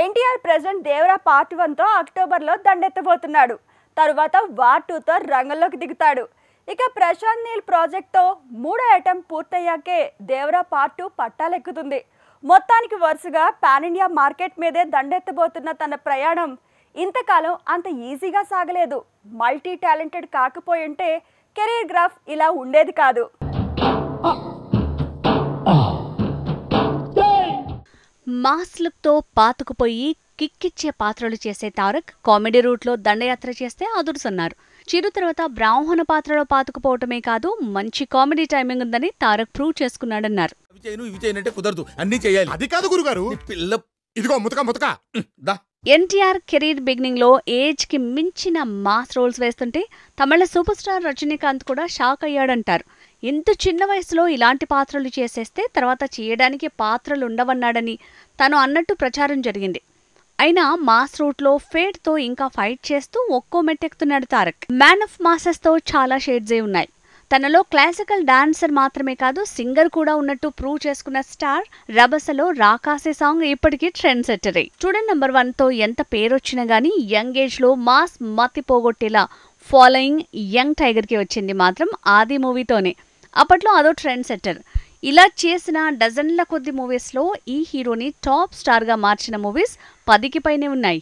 NTR present Devara part 1తో అక్టోబర్లో దండెత్తబోతున్నాడు. తరువాత war 2తో రంగంలోకి దిగుతాడు. ఇక ప్రశాంత్ నీల్ ప్రాజెక్ట్తో 3వ అటెంప్ట్ పూర్తయ్యాకే దేవరా పార్ట్ 2 పట్టాలెక్కుతుంది. మొత్తానికి వరుసగా పాన్ ఇండియా మార్కెట్ మీదే దండెత్తబోతున్న తన ప్రయాణం ఇంతకాలం అంత ఈజీగా సాగలేదు. మల్టీ టాలెంటెడ్ కాకపోయింటే కెరీర్ గ్రాఫ్ ఇలా ఉండేది కాదు. మాస్ లుక్తో పాతుకుపోయి కిక్కిచ్చే పాత్రలు చేసే తారక్ కామెడీ రూట్లో దండయాత్ర చేస్తే అదురుసన్నారు. చిరు తర్వాత బ్రాహ్మణ పాత్రలో పాతుకుపోవటమే కాదు, మంచి కామెడీ టైమింగ్ ఉందని తారక్ ప్రూవ్ చేసుకున్నాడన్నారు. ఎన్టీఆర్ కెరీర్ బిగినింగ్ లో ఏజ్ కి మించిన మాస్ రోల్స్ వేస్తుంటే తమిళ సూపర్ స్టార్ రజనీకాంత్ కూడా షాక్ అయ్యాడంటారు. ఇంత చిన్న వయసులో ఇలాంటి పాత్రలు చేసేస్తే తర్వాత చేయడానికి పాత్రలుండవన్నాడని తను అన్నట్టు ప్రచారం జరిగింది. అయినా మాస్ రూట్లో ఫేట్ తో ఇంకా ఫైట్ చేస్తూ ఒక్కో మెట్టెక్కుతున్నాడు తారక్. మ్యాన్ ఆఫ్ మాసెస్ తో చాలా షేడ్సే ఉన్నాయి. తనలో క్లాసికల్ డాన్సర్ మాత్రమే కాదు, సింగర్ కూడా ఉన్నట్టు ప్రూవ్ చేసుకున్న స్టార్ రభసలో రాకాసే సాంగ్ ఇప్పటికీ ట్రెండ్ సెట్టరే. స్టూడెంట్ నెంబర్ 1తో ఎంత పేరొచ్చినా గానీ యంగ్ ఏజ్ లో మాస్ మత్తి పోగొట్టేలా ఫాలోయింగ్ యంగ్ టైగర్ కి వచ్చింది మాత్రం ఆది మూవీతోనే. అప్పట్లో అదో ట్రెండ్ సెట్టర్. ఇలా చేసిన డజన్ల కొద్ది మూవీస్ లో ఈ హీరోని టాప్ స్టార్ గా మార్చిన మూవీస్ 10కి పైనే ఉన్నాయి.